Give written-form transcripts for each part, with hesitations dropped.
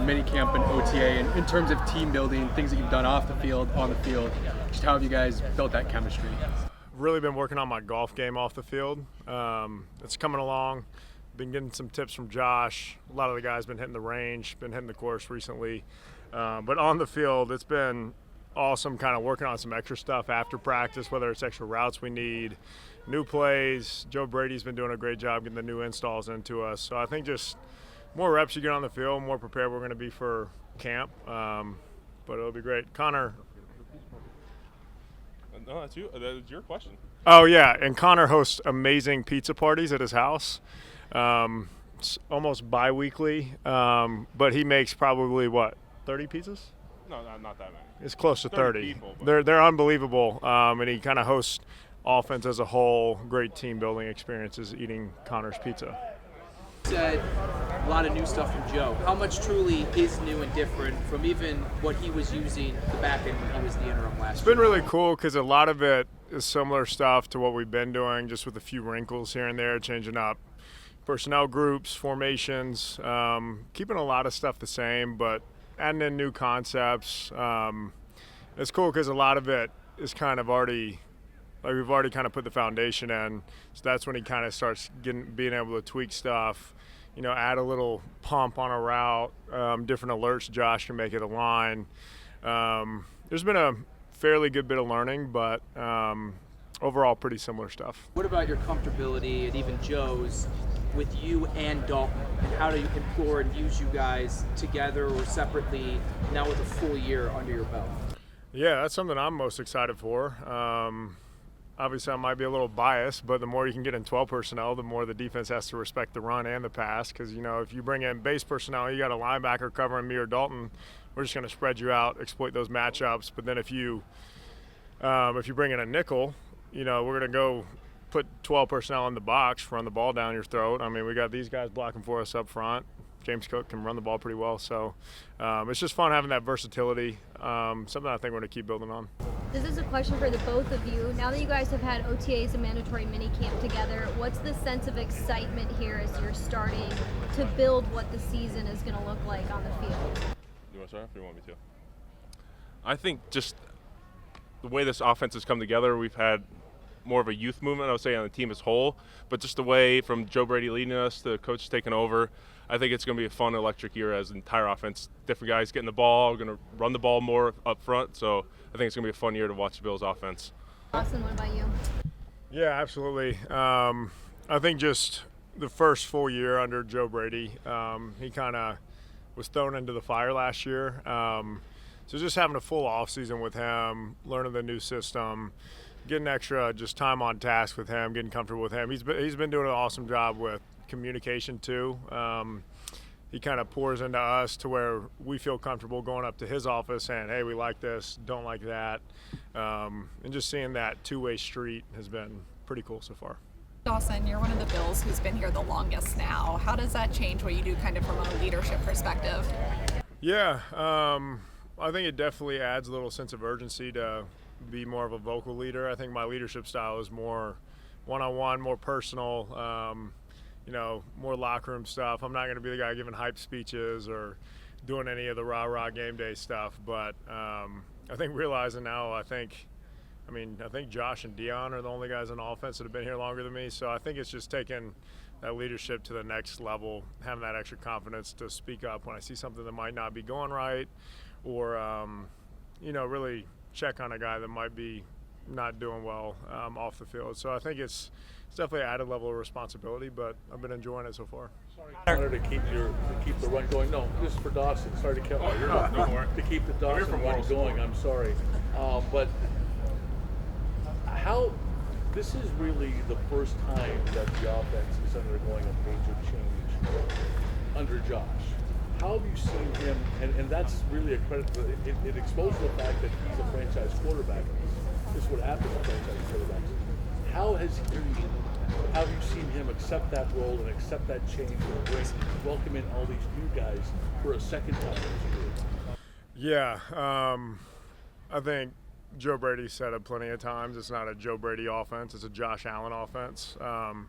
minicamp and OTA, and in terms of team building, things that you've done off the field, on the field, just how have you guys built that chemistry? Really been working on my golf game off the field. It's coming along. Been getting some tips from Josh. A lot of the guys been hitting the range, been hitting the course recently. But on the field, it's been awesome kind of working on some extra stuff after practice, whether it's extra routes we need, new plays. Joe Brady's been doing a great job getting the new installs into us. So I think just more reps you get on the field, more prepared we're going to be for camp. But it'll be great. Connor. No, that's you. That's your question. Oh, yeah, and Connor hosts amazing pizza parties at his house. It's almost bi-weekly, but he makes probably, 30 pizzas? No, not that many. It's close to 30. People, they're unbelievable, and he kind of hosts offense as a whole, great team building experiences eating Connor's pizza. Said a lot of new stuff from Joe. How much truly is new and different from even what he was using the back end when he was the interim last year? It's been really cool because a lot of it is similar stuff to what we've been doing, just with a few wrinkles here and there, changing up personnel groups, formations, keeping a lot of stuff the same, but adding in new concepts. It's cool because a lot of it is kind of already, like we've already kind of put the foundation in, so that's when he kind of starts being able to tweak stuff, add a little pump on a route, different alerts Josh can make it align. There's been a fairly good bit of learning, but overall pretty similar stuff. What about your comfortability and even Joe's with you and Dalton, and how do you implore and use you guys together or separately now with a full year under your belt? Yeah, that's something I'm most excited for. Obviously, I might be a little biased, but the more you can get in 12 personnel, the more the defense has to respect the run and the pass. Because, if you bring in base personnel, you got a linebacker covering me or Dalton, we're just going to spread you out, exploit those matchups. But then if you bring in a nickel, we're going to go put 12 personnel in the box, run the ball down your throat. I mean, we got these guys blocking for us up front. James Cook can run the ball pretty well. So it's just fun having that versatility, something I think we're going to keep building on. This is a question for the both of you. Now that you guys have had OTAs and mandatory minicamp together, what's the sense of excitement here as you're starting to build what the season is going to look like on the field? You want to start? Or you want me to? I think just the way this offense has come together, we've had more of a youth movement, I would say, on the team as a whole. But just the way from Joe Brady leading us, the coach taking over, I think it's going to be a fun, electric year as the entire offense. Different guys getting the ball, we're going to run the ball more up front. So I think it's going to be a fun year to watch the Bills' offense. Dawson, what about you? Yeah, absolutely. I think just the first full year under Joe Brady, he kind of was thrown into the fire last year. So just having a full offseason with him, learning the new system, getting extra just time on task with him, getting comfortable with him. He's been doing an awesome job with communication too. He kind of pours into us to where we feel comfortable going up to his office saying, hey, we like this, don't like that. And just seeing that two-way street has been pretty cool so far. Dawson, you're one of the Bills who's been here the longest now. How does that change what you do kind of from a leadership perspective? Yeah, I think it definitely adds a little sense of urgency to be more of a vocal leader. I think my leadership style is more one-on-one, more personal, more locker room stuff. I'm not going to be the guy giving hype speeches or doing any of the rah-rah game day stuff. But I think realizing now, I think Josh and Dion are the only guys on offense that have been here longer than me. So I think it's just taking that leadership to the next level, having that extra confidence to speak up when I see something that might not be going right, or really check on a guy that might be not doing well off the field. So I think it's definitely an added level of responsibility, but I've been enjoying it so far. Sorry, to keep the run going. No, this is for Dawson. Sorry to keep to keep the Dawson run going. I'm sorry, but this is really the first time that the offense is undergoing a major change under Josh. How have you seen him, and that's really a credit, it exposes the fact that he's a franchise quarterback. This is what happens to franchise quarterbacks. How have you seen him accept that role and accept that change and welcome in all these new guys for a second time this year? Yeah, I think Joe Brady said it plenty of times. It's not a Joe Brady offense, it's a Josh Allen offense. And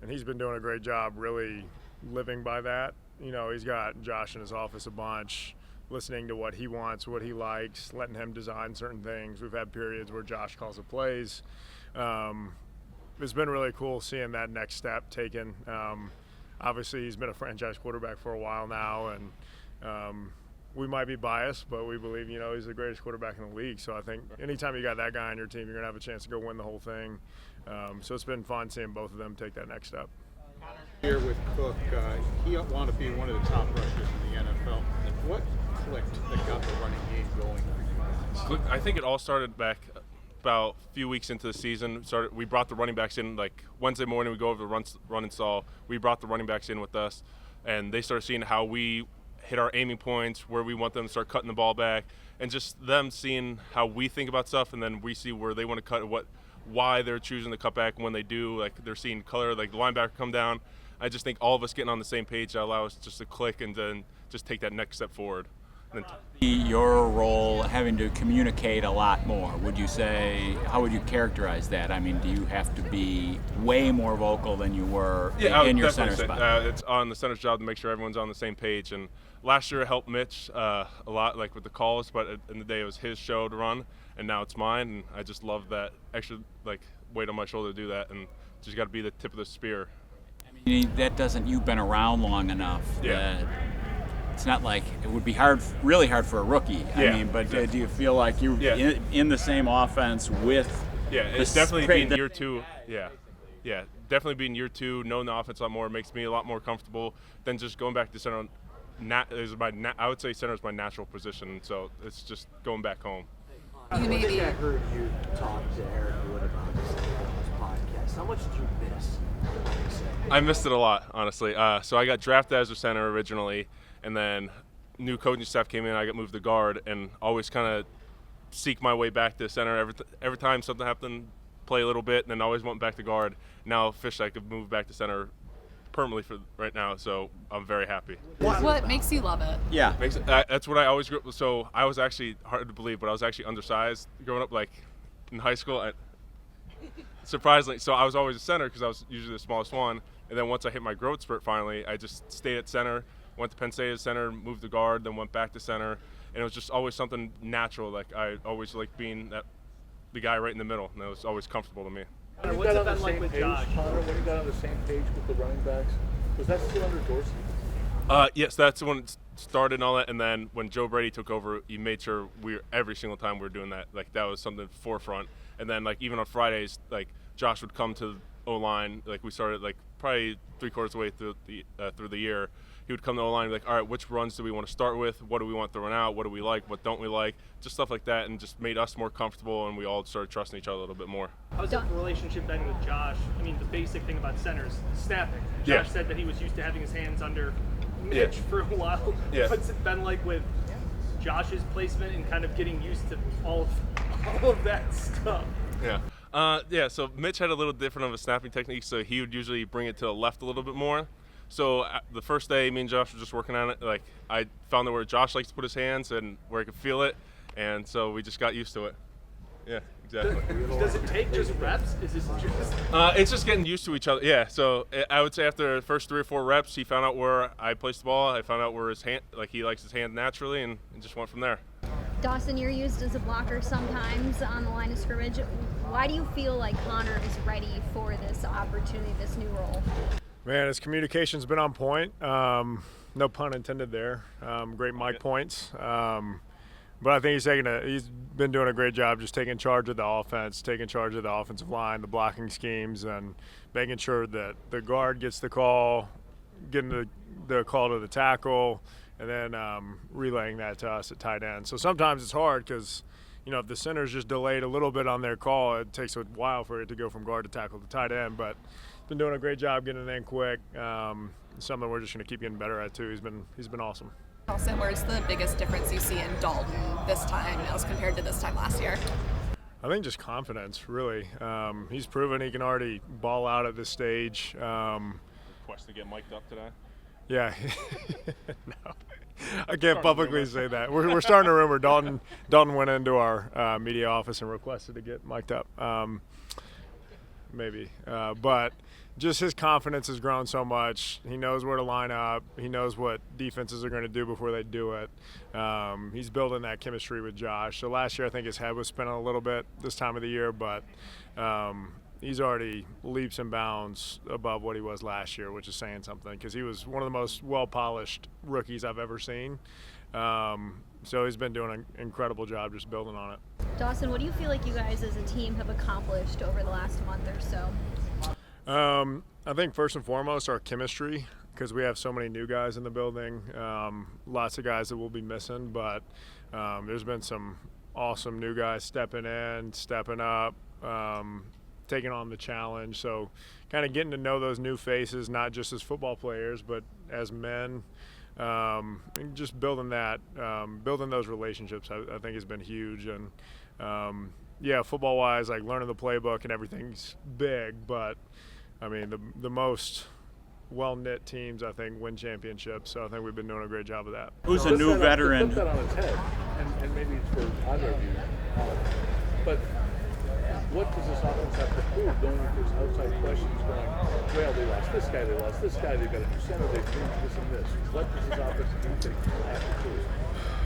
he's been doing a great job really living by that. he's got Josh in his office a bunch, listening to what he wants, what he likes, letting him design certain things. We've had periods where Josh calls the plays. It's been really cool seeing that next step taken. Obviously, he's been a franchise quarterback for a while now, and we might be biased, but we believe, he's the greatest quarterback in the league. So I think anytime you got that guy on your team, you're going to have a chance to go win the whole thing. So it's been fun seeing both of them take that next step. Here with Cook, he wanted to be one of the top rushers in the NFL. What clicked that got the running game going for you guys? I think it all started back about a few weeks into the season. We brought the running backs in, like Wednesday morning we go over the run install. We brought the running backs in with us, and they started seeing how we hit our aiming points, where we want them to start cutting the ball back, and just them seeing how we think about stuff, and then we see where they want to cut, why they're choosing to cut back, and when they do, like they're seeing color, like the linebacker come down. I just think all of us getting on the same page that allow us just to click and then just take that next step forward. Your role having to communicate a lot more, would you say, how would you characterize that? I mean, do you have to be way more vocal than you were in your center spot? It's on the center's job to make sure everyone's on the same page. And last year it helped Mitch a lot, like with the calls, but at the end of the day it was his show to run, and now it's mine. And I just love that extra weight on my shoulder to do that, and just got to be the tip of the spear. I mean, you've been around long enough that it's not like it would be really hard for a rookie. I mean, but do you feel like you're in the same offense with? Yeah, it's definitely being year two. Yeah, definitely being year two, knowing the offense a lot more makes me a lot more comfortable than just going back to center. I would say center is my natural position, so it's just going back home. I heard you talk to Eric Wood about this podcast. How much did you miss? I missed it a lot, honestly. So I got drafted as a center originally, and then new coaching staff came in. I got moved to guard, and always kind of seek my way back to center. Every time something happened, play a little bit, and then always went back to guard. Now officially I could move back to center permanently for right now, so I'm very happy. What makes you love it? Yeah. That's what I always grew up with. So I was actually, hard to believe, but I was actually undersized growing up, like in high school. Surprisingly, so I was always a center because I was usually the smallest one. And then once I hit my growth spurt finally, I just stayed at center, went to Penn State as center, moved to guard, then went back to center. And it was just always something natural. Like I always liked being the guy right in the middle, and it was always comfortable to me. When you got on the same page, Connor, when you got on the same page with the running backs, was that still under Dorsey? Yes, that's when it started and all that. And then when Joe Brady took over, he made sure every single time we were doing that, like that was something forefront. And then like even on Fridays, like Josh would come to O-line, like we started like probably 3/4 of the way through the year. He would come to O-line and be like, all right, which runs do we want to start with? What do we want throwing out? What do we like? What don't we like? Just stuff like that, and just made us more comfortable, and we all started trusting each other a little bit more. How's the relationship been with Josh? I mean, the basic thing about centers, snapping. Josh said that he was used to having his hands under Mitch for a while. What's it been like with Josh's placement and kind of getting used to all of that stuff? So Mitch had a little different of a snapping technique, so he would usually bring it to the left a little bit more. So the first day, me and Josh were just working on it. Like I found out where Josh likes to put his hands and where he could feel it, and so we just got used to it. Yeah, exactly. Does it take just reps? Is this just? It's just getting used to each other. Yeah. So I would say after the first 3 or 4 reps, he found out where I placed the ball. I found out where his hand, like he likes his hand naturally, and just went from there. Dawson, you're used as a blocker sometimes on the line of scrimmage. Why do you feel like Connor is ready for this opportunity, this new role? Man, his communication's been on point. No pun intended there. Great mic points. But I think he's been doing a great job just taking charge of the offense, taking charge of the offensive line, the blocking schemes, and making sure that the guard gets the call, getting the call to the tackle, and then relaying that to us at tight end. So sometimes it's hard because, if the center's just delayed a little bit on their call, it takes a while for it to go from guard to tackle to tight end. But been doing a great job getting it in quick. Something we're just going to keep getting better at too. He's been awesome. Also, where's the biggest difference you see in Dalton this time as compared to this time last year? I think just confidence, really. He's proven he can already ball out at this stage. Question to get mic'd up today? Yeah. No, I can't publicly say that. We're starting a rumor. Dalton went into our media office and requested to get mic'd up. Maybe, but just his confidence has grown so much. He knows where to line up. He knows what defenses are going to do before they do it. He's building that chemistry with Josh. So last year I think his head was spinning a little bit this time of the year, but he's already leaps and bounds above what he was last year, which is saying something because he was one of the most well-polished rookies I've ever seen. So he's been doing an incredible job just building on it. Dawson, what do you feel like you guys as a team have accomplished over the last month or so? I think first and foremost our chemistry, because we have so many new guys in the building, lots of guys that we'll be missing, but there's been some awesome new guys stepping in, stepping up, taking on the challenge. So kind of getting to know those new faces, not just as football players, but as men, and just building that, building those relationships I think has been huge. And yeah, football-wise, like learning the playbook and everything's big, but I mean, the most well-knit teams, I think, win championships. So I think we've been doing a great job of that. Who's a new veteran? Flip that on its head, and maybe it's for either of you. But what does this offense have to prove? Going with those outside questions going, well, they lost this guy, they've got a new center, they've changed this and this. What does this offense do you think have to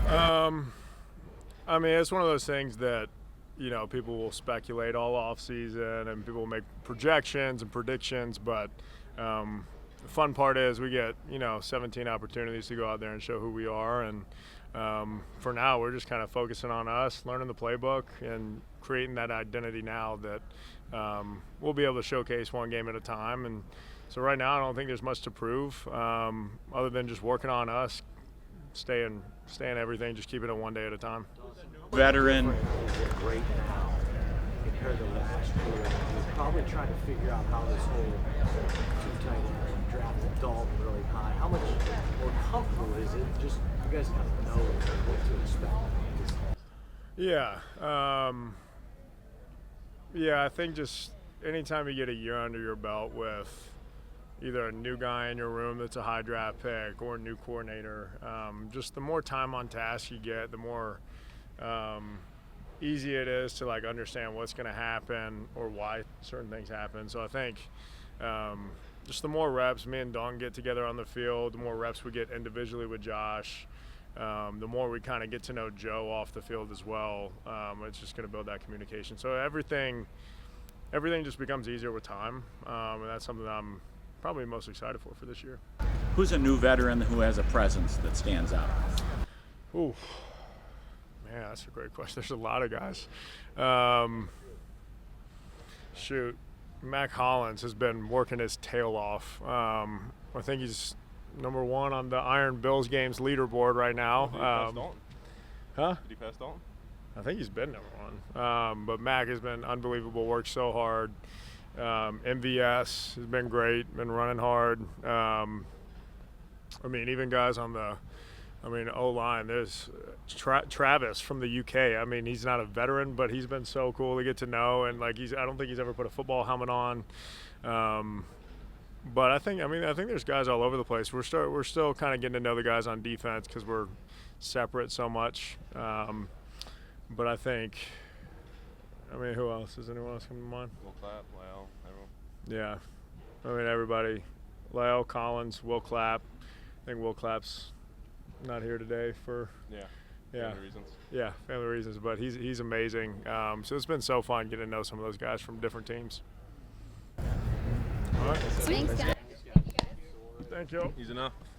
prove? I mean, it's one of those things that, people will speculate all off season and people will make projections and predictions, but the fun part is we get 17 opportunities to go out there and show who we are, and for now we're just kind of focusing on us, learning the playbook and creating that identity now that we'll be able to showcase one game at a time. And so right now I don't think there's much to prove other than just working on us, staying everything, just keeping it one day at a time. Veteran is great now compared to last year. You're probably trying to figure out how this whole two tight end drafted Dalton really high. How much more comfortable is it? Just you guys kind of know what to expect. Yeah. I think just anytime you get a year under your belt with either a new guy in your room that's a high draft pick or a new coordinator, just the more time on task you get, the more easy it is to understand what's going to happen or why certain things happen. So I think just the more reps me and Don get together on the field, the more reps we get individually with Josh, the more we kind of get to know Joe off the field as well. It's just going to build that communication. So everything just becomes easier with time, and that's something that I'm probably most excited for this year. Who's a new veteran who has a presence that stands out? Ooh. Man, that's a great question. There's a lot of guys. Mac Hollins has been working his tail off. I think he's number one on the Iron Bills games leaderboard right now. Did he pass Dalton? Huh? Did he pass Dalton? I think he's been number one. But Mac has been unbelievable, worked so hard. MVS has been great, been running hard. Even guys on the O-line, there's Travis from the UK. He's not a veteran, but he's been so cool to get to know, and I don't think he's ever put a football helmet on. But I think there's guys all over the place. We're still kind of getting to know the guys on defense because we're separate so much. But I think, who else? Does anyone else come to mind? Will Clapp, Lyle, everyone. Yeah, everybody. Lyle, Collins, Will Clapp. I think Will Clapp's not here today for family reasons. Yeah, family reasons, but he's amazing. So it's been so fun getting to know some of those guys from different teams. All right. Thanks, guys. Thank you. Easy enough.